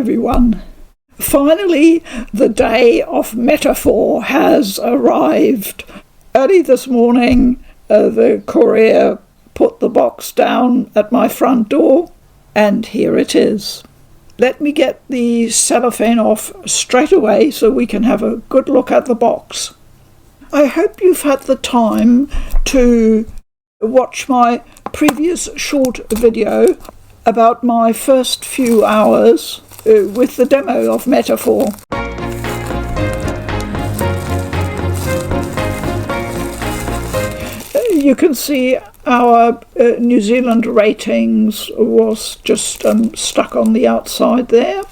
everyone. Finally, the day of Metaphor has arrived. Early this morning, the courier put the box down at my front door, and here it is. Let me get the cellophane off straight away so we can have a good look at the box. I hope you've had the time to watch my previous short video about my first few hours with the demo of Metaphor. You can see our New Zealand ratings was just stuck on the outside there.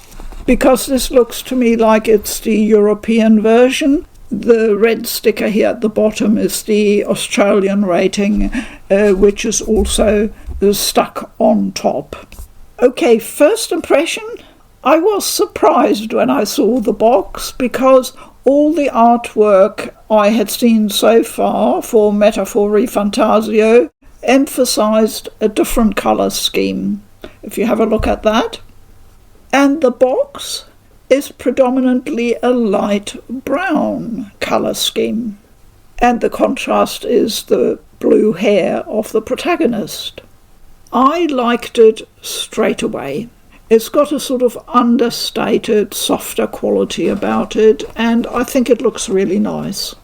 Because this looks to me like it's the European version, the red sticker here at the bottom is the Australian rating, which is also stuck on top. Okay, first impression, I was surprised when I saw the box because all the artwork I had seen so far for Metaphor ReFantazio emphasised a different colour scheme, if you have a look at that. And the box is predominantly a light brown colour scheme. And the contrast is the blue hair of the protagonist. I liked it straight away. It's got a sort of understated, softer quality about it, and I think it looks really nice.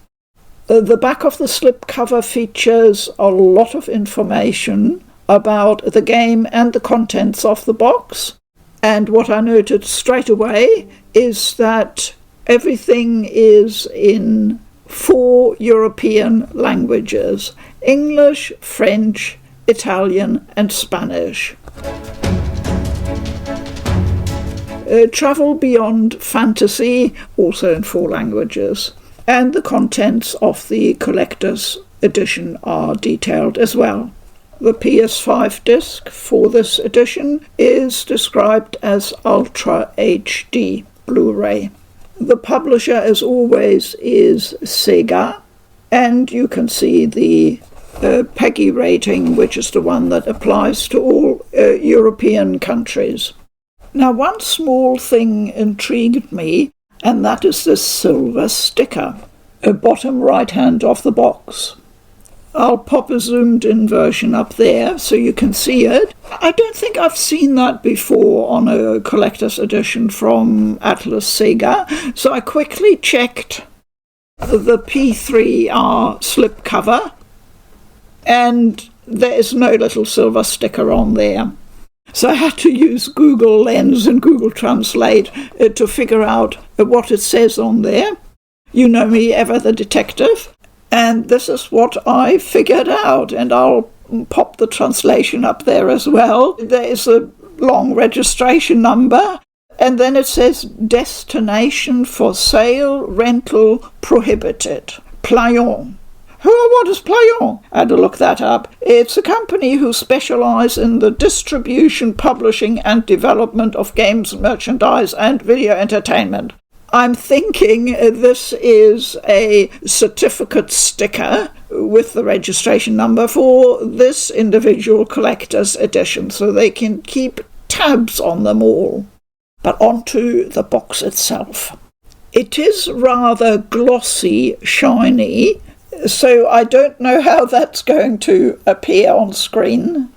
The back of the slipcover features a lot of information about the game and the contents of the box. And what I noted straight away is that everything is in 4 European languages: English, French, Italian and Spanish. Travel beyond fantasy, also in 4 languages. And the contents of the collector's edition are detailed as well. The PS5 disc for this edition is described as Ultra HD Blu-ray. The publisher, as always, is Sega, and you can see the PEGI rating, which is the one that applies to all European countries. Now, one small thing intrigued me, and that is this silver sticker, bottom right hand of the box. I'll pop a zoomed-in version up there so you can see it. I don't think I've seen that before on a collector's edition from Atlus Sega, so I quickly checked the P3R slipcover, and there is no little silver sticker on there. So I had to use Google Lens and Google Translate to figure out what it says on there. You know me, ever the detective. And this is what I figured out, and I'll pop the translation up there as well. There is a long registration number, and then it says destination for sale, rental, prohibited. Playon. What is Playon? I had to look that up. It's a company who specialise in the distribution, publishing and development of games, merchandise and video entertainment. I'm thinking this is a certificate sticker with the registration number for this individual collector's edition, so they can keep tabs on them all. But onto the box itself. It is rather glossy, shiny, so I don't know how that's going to appear on screen.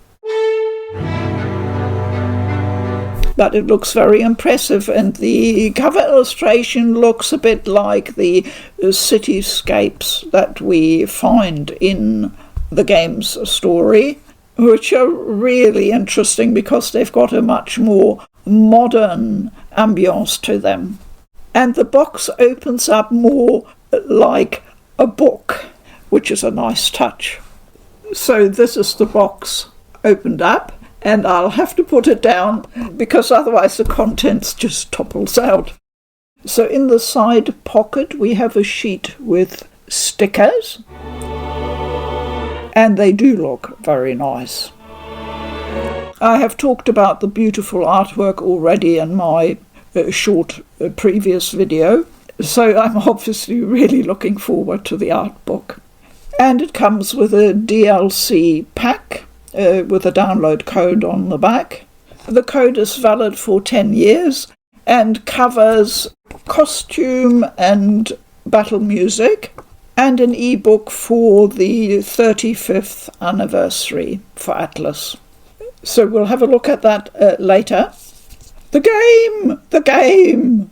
But it looks very impressive, and the cover illustration looks a bit like the cityscapes that we find in the game's story, which are really interesting because they've got a much more modern ambience to them. And the box opens up more like a book, which is a nice touch. So this is the box opened up, and I'll have to put it down because otherwise the contents just topples out. So in the side pocket we have a sheet with stickers, and they do look very nice. I have talked about the beautiful artwork already in my short previous video, so I'm obviously really looking forward to the art book. And it comes with a DLC pack with a download code on the back. The code is valid for 10 years, and covers costume and battle music, and an ebook for the 35th anniversary for Atlus. So we'll have a look at that later. The game!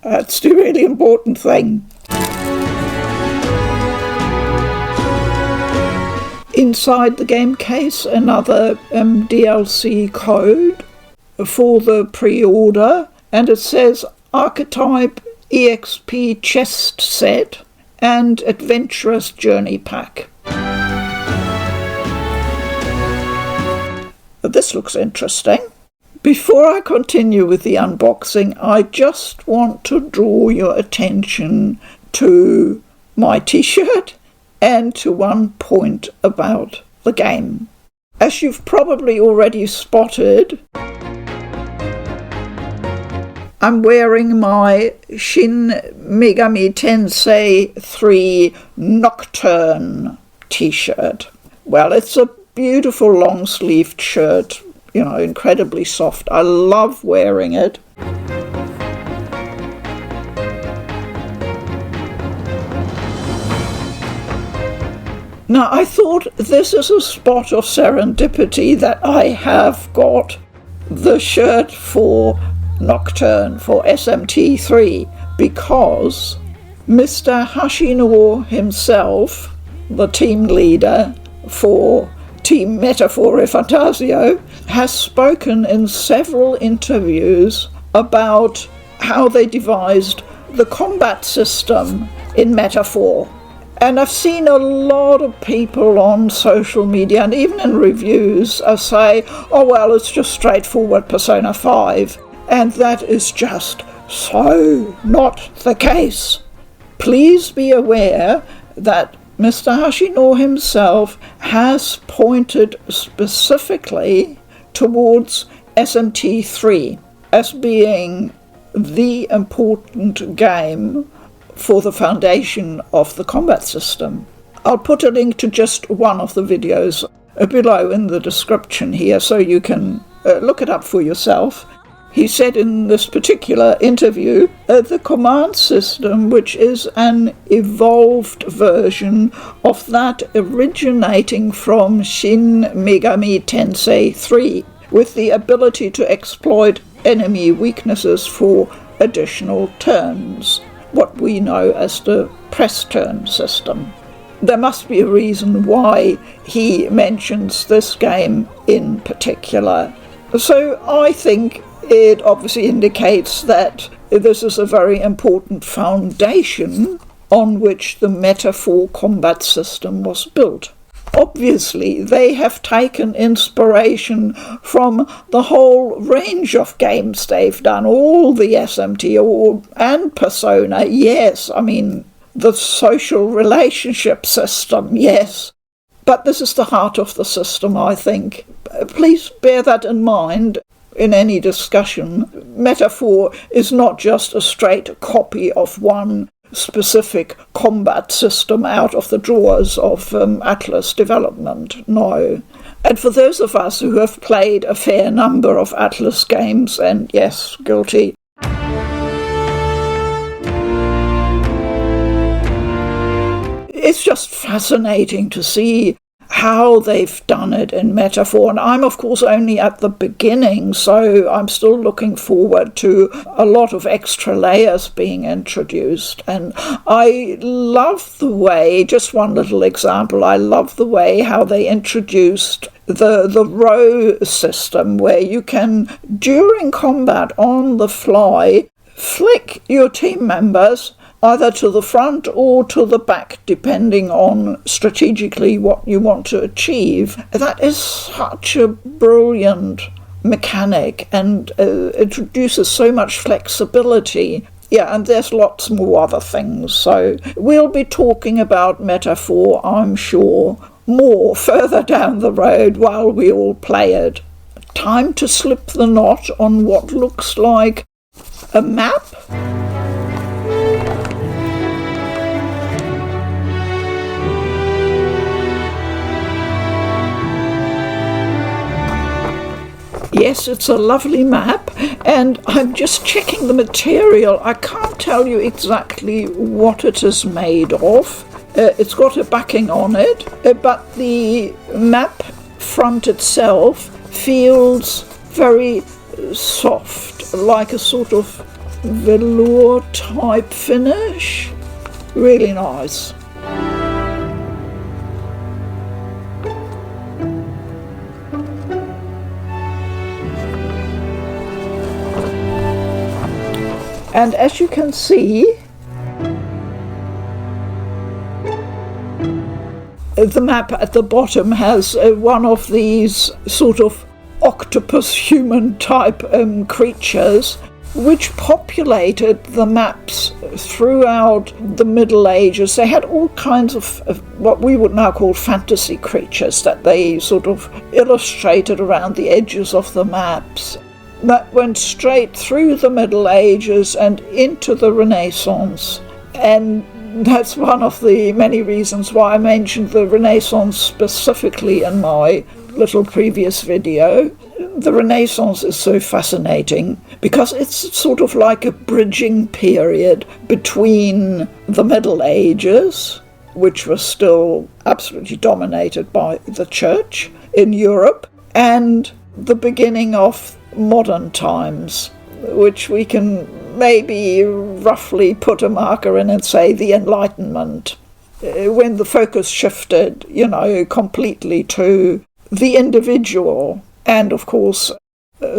That's the really important thing. Inside the game case, another DLC code for the pre-order, and it says Archetype EXP Chest Set and Adventurous Journey Pack. This looks interesting. Before I continue with the unboxing, I just want to draw your attention to my t-shirt and to one point about the game. As you've probably already spotted, I'm wearing my Shin Megami Tensei 3 Nocturne t-shirt. Well, it's a beautiful long-sleeved shirt, incredibly soft. I love wearing it. Now, I thought this is a spot of serendipity that I have got the shirt for Nocturne, for SMT3, because Mr. Hashino himself, the team leader for Team Metaphor ReFantazio, has spoken in several interviews about how they devised the combat system in Metaphor. And I've seen a lot of people on social media and even in reviews say, oh well, it's just straightforward Persona 5. And that is just so not the case. Please be aware that Mr. Hashino himself has pointed specifically towards SMT3 as being the important game for the foundation of the combat system. I'll put a link to just one of the videos below in the description here so you can look it up for yourself. He said in this particular interview, the command system, which is an evolved version of that originating from Shin Megami Tensei 3, with the ability to exploit enemy weaknesses for additional turns, what we know as the press turn system. There must be a reason why he mentions this game in particular. So I think it obviously indicates that this is a very important foundation on which the Metaphor combat system was built. Obviously, they have taken inspiration from the whole range of games they've done, all the SMT and Persona, yes. I mean, the social relationship system, yes. But this is the heart of the system, I think. Please bear that in mind in any discussion. Metaphor is not just a straight copy of one specific combat system out of the drawers of Atlus development, no. And for those of us who have played a fair number of Atlus games, and yes, guilty, it's just fascinating to see how they've done it in Metaphor. And I'm, of course, only at the beginning, so I'm still looking forward to a lot of extra layers being introduced. And I love the way, just one little example, I love the way how they introduced the row system, where you can, during combat on the fly, flick your team members either to the front or to the back, depending on strategically what you want to achieve. That is such a brilliant mechanic, and it introduces so much flexibility. Yeah, and there's lots more other things. So we'll be talking about Metaphor, I'm sure, more further down the road while we all play it. Time to slip the knot on what looks like a map. Yes, it's a lovely map, and I'm just checking the material. I can't tell you exactly what it is made of. It's got a backing on it, but the map front itself feels very soft, like a sort of velour type finish. Really nice. And as you can see, the map at the bottom has one of these sort of octopus human type creatures which populated the maps throughout the Middle Ages. They had all kinds of what we would now call fantasy creatures that they sort of illustrated around the edges of the maps. That went straight through the Middle Ages and into the Renaissance. And that's one of the many reasons why I mentioned the Renaissance specifically in my little previous video. The Renaissance is so fascinating because it's sort of like a bridging period between the Middle Ages, which was still absolutely dominated by the Church in Europe, and the beginning of modern times, which we can maybe roughly put a marker in and say the Enlightenment, when the focus shifted, completely to the individual and, of course,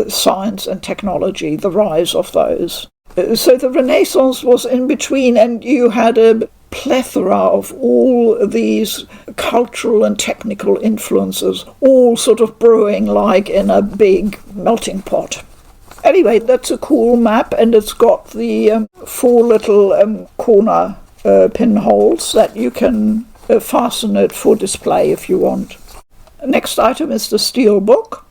science and technology, the rise of those. So the Renaissance was in between, and you had a plethora of all these cultural and technical influences, all sort of brewing like in a big melting pot. Anyway, that's a cool map, and it's got the 4 little corner pinholes that you can fasten it for display if you want. Next item is the Steelbook.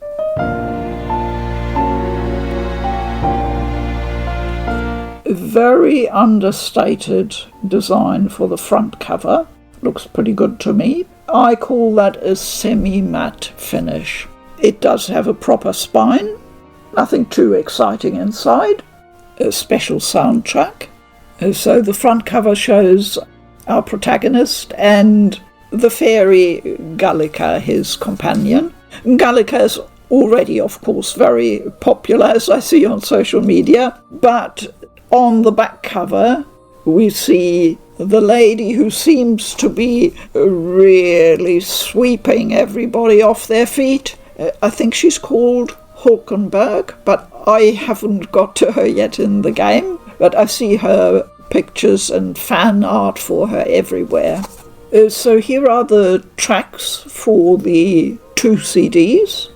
Very understated design for the front cover. Looks pretty good to me. I call that a semi-matte finish. It does have a proper spine. Nothing too exciting inside. A special soundtrack. So the front cover shows our protagonist and the fairy Gallica, his companion. Gallica is already, of course, very popular, as I see on social media, but on the back cover we see the lady who seems to be really sweeping everybody off their feet. I think she's called Hulkenberg, but I haven't got to her yet in the game, but I see her pictures and fan art for her everywhere. So here are the tracks for the 2 CDs.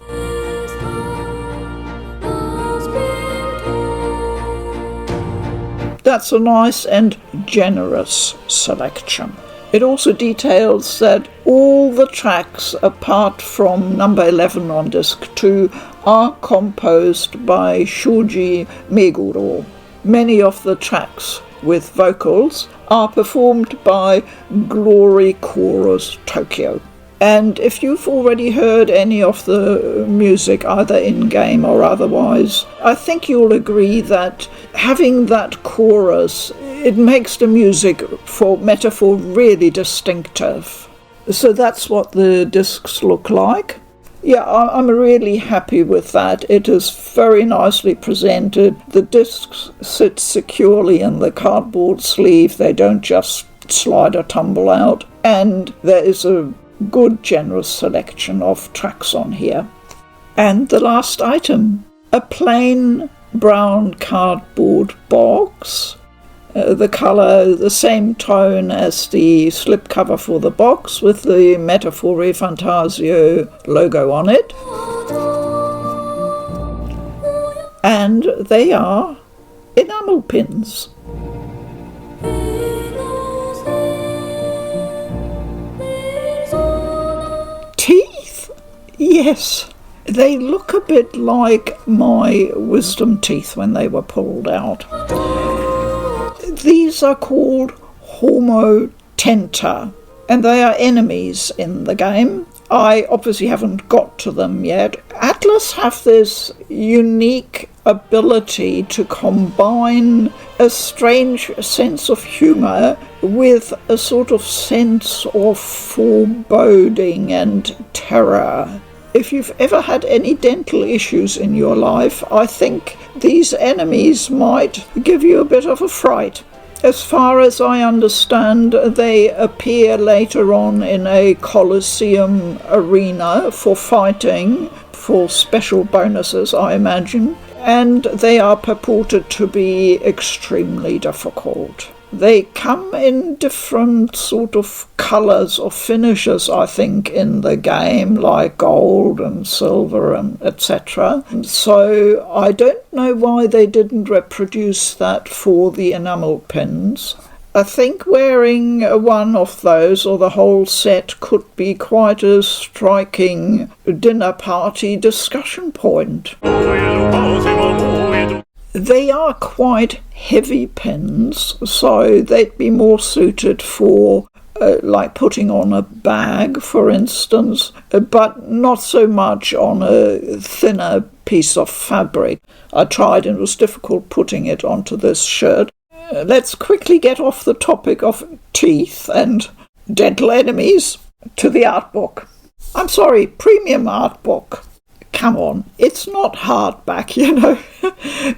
That's a nice and generous selection. It also details that all the tracks apart from number 11 on disc 2 are composed by Shoji Meguro. Many of the tracks with vocals are performed by Glory Chorus Tokyo. And if you've already heard any of the music, either in-game or otherwise, I think you'll agree that having that chorus, it makes the music for Metaphor really distinctive. So that's what the discs look like. Yeah, I'm really happy with that. It is very nicely presented. The discs sit securely in the cardboard sleeve. They don't just slide or tumble out. And there is a good, generous selection of tracks on here. And the last item, a plain brown cardboard box. The colour, the same tone as the slipcover for the box, with the Metaphor ReFantazio logo on it. And they are enamel pins. Teeth? Yes. They look a bit like my wisdom teeth when they were pulled out. These are called Homo Tenta, and they are enemies in the game. I obviously haven't got to them yet. Atlus have this unique ability to combine a strange sense of humour with a sort of sense of foreboding and terror. If you've ever had any dental issues in your life, I think these enemies might give you a bit of a fright. As far as I understand, they appear later on in a Colosseum arena for fighting, for special bonuses, I imagine, and they are purported to be extremely difficult. They come in different sort of colours or finishes, I think, in the game, like gold and silver and etc. So I don't know why they didn't reproduce that for the enamel pins. I think wearing one of those or the whole set could be quite a striking dinner party discussion point. They are quite heavy pins, so they'd be more suited for like putting on a bag, for instance, but not so much on a thinner piece of fabric. I tried and it was difficult putting it onto this shirt. Let's quickly get off the topic of teeth and dental enemies to the art book. I'm sorry, premium art book. Come on, it's not hardback, you know,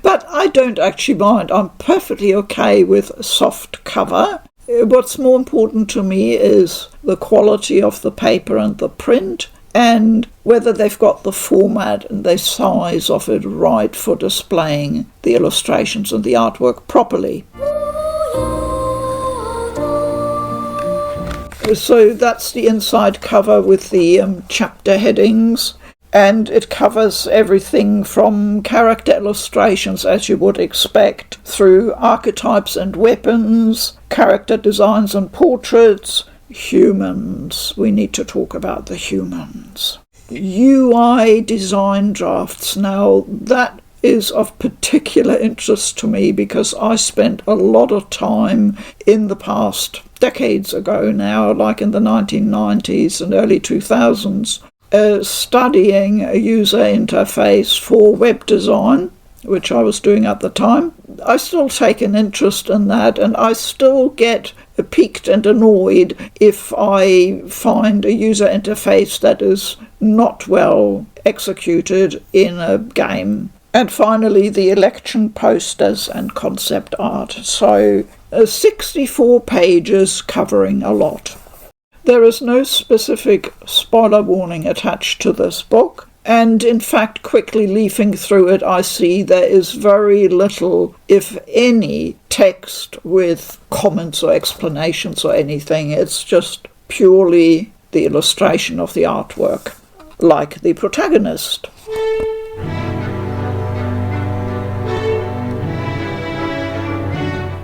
but I don't actually mind. I'm perfectly okay with soft cover. What's more important to me is the quality of the paper and the print, and whether they've got the format and the size of it right for displaying the illustrations and the artwork properly. So that's the inside cover with the chapter headings. And it covers everything from character illustrations, as you would expect, through archetypes and weapons, character designs and portraits, humans. We need to talk about the humans. UI design drafts. Now, that is of particular interest to me because I spent a lot of time in the past, decades ago now, like in the 1990s and early 2000s, studying a user interface for web design, which I was doing at the time. I still take an interest in that, and I still get piqued and annoyed if I find a user interface that is not well executed in a game. And finally, the election posters and concept art. So 64 pages covering a lot. There is no specific spoiler warning attached to this book, and in fact, quickly leafing through it, I see there is very little, if any, text with comments or explanations or anything. It's just purely the illustration of the artwork, like the protagonist.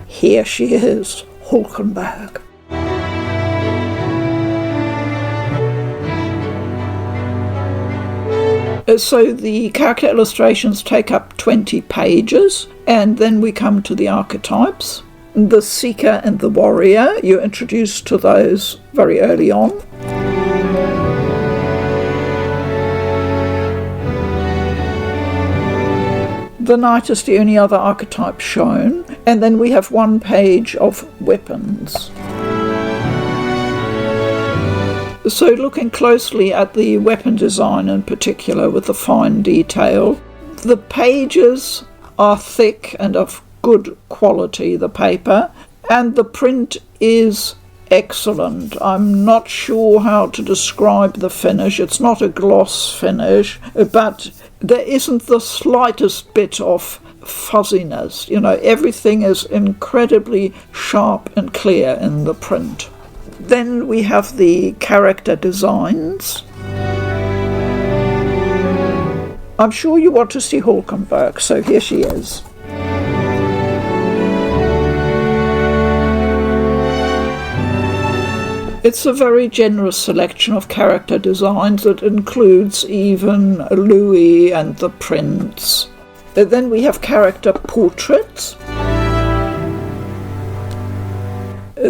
Here she is, Hulkenberg. So the character illustrations take up 20 pages, and then we come to the archetypes. The Seeker and the Warrior, you're introduced to those very early on. The Knight is the only other archetype shown, and then we have one page of weapons. So looking closely at the weapon design in particular with the fine detail, the pages are thick and of good quality, the paper, and the print is excellent. I'm not sure how to describe the finish. It's not a gloss finish, but there isn't the slightest bit of fuzziness. You know, everything is incredibly sharp and clear in the print. Then we have the character designs. I'm sure you want to see Hulkenberg, so here she is. It's a very generous selection of character designs that includes even Louis and the Prince. Then we have character portraits.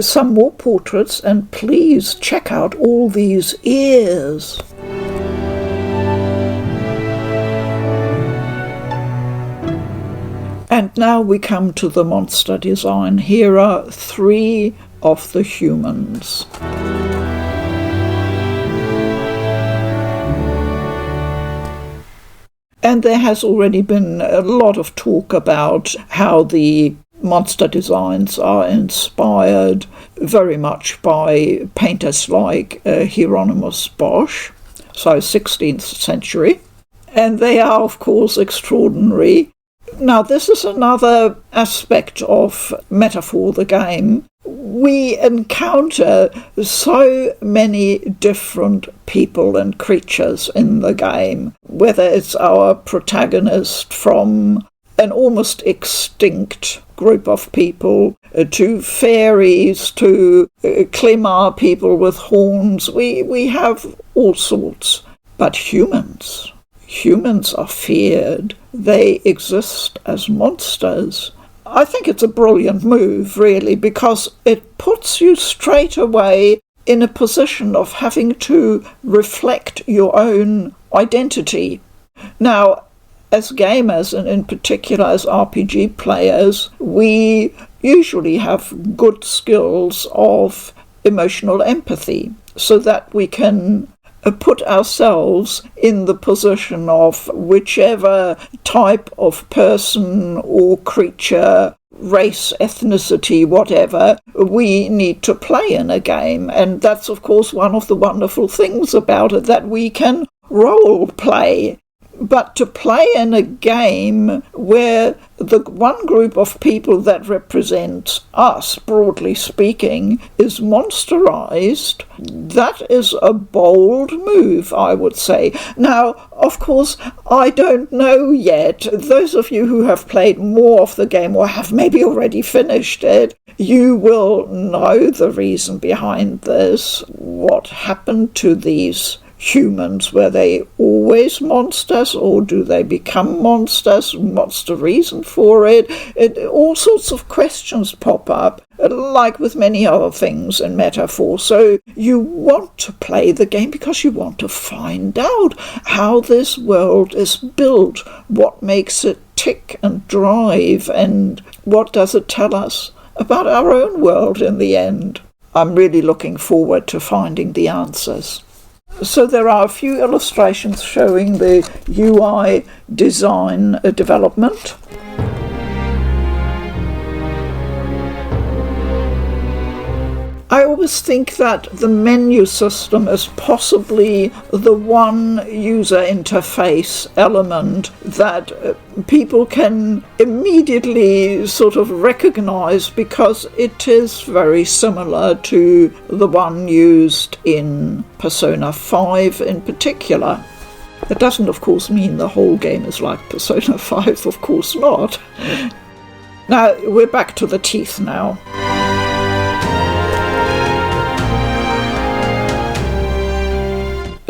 some more portraits, and please check out all these ears. And now we come to the monster design. Here are 3 of the humans. And there has already been a lot of talk about how the monster designs are inspired very much by painters like Hieronymus Bosch, so 16th century. And they are, of course, extraordinary. Now, this is another aspect of Metaphor, the game. We encounter so many different people and creatures in the game, whether it's our protagonist from an almost extinct group of people, to fairies, to Clemar people with horns. We have all sorts. But humans are feared. They exist as monsters. I think it's a brilliant move, really, because it puts you straight away in a position of having to reflect your own identity. Now, as gamers, and in particular as RPG players, we usually have good skills of emotional empathy, so that we can put ourselves in the position of whichever type of person or creature, race, ethnicity, whatever, we need to play in a game. And that's, of course, one of the wonderful things about it, that we can role play. But to play in a game where the one group of people that represents us, broadly speaking, is monsterized, that is a bold move, I would say. Now, of course, I don't know yet. Those of you who have played more of the game or have maybe already finished it, you will know the reason behind this. What happened to these humans? Were they always monsters, or do they become monsters? What's the reason for it? All sorts of questions pop up, like with many other things in Metaphor. So you want to play the game because you want to find out how this world is built, what makes it tick and drive, and what does it tell us about our own world in the end. I'm really looking forward to finding the answers. So there are a few illustrations showing the UI design development. I always think that the menu system is possibly the one user interface element that people can immediately sort of recognize, because it is very similar to the one used in Persona 5 in particular. That doesn't, of course, mean the whole game is like Persona 5, of course not. Now, we're back to the teeth now.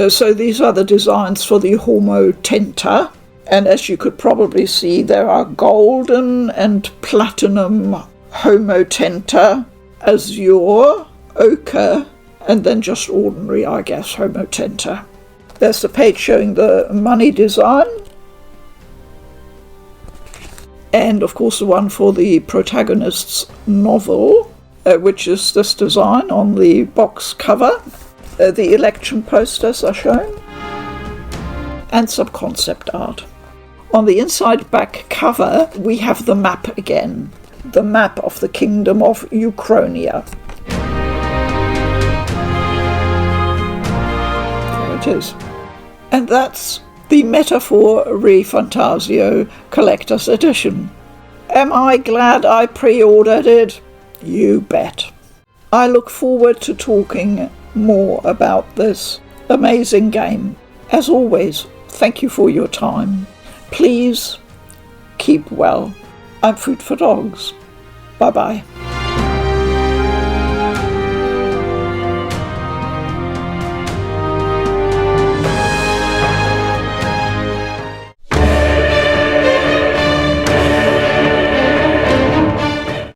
So these are the designs for the Homo Tenta, and as you could probably see, there are golden and platinum Homo Tenta, azure, ochre, and then just ordinary, I guess, Homo Tenta. There's the page showing the money design, and of course the one for the protagonist's novel, which is this design on the box cover. The election posters are shown, and some concept art. On the inside back cover, we have the map again, the map of the kingdom of Euchronia. There it is. And that's the Metaphor ReFantazio Collector's Edition. Am I glad I pre-ordered it? You bet. I look forward to talking more about this amazing game. As always, thank you for your time. Please keep well. I'm Food for Dogs. Bye-bye.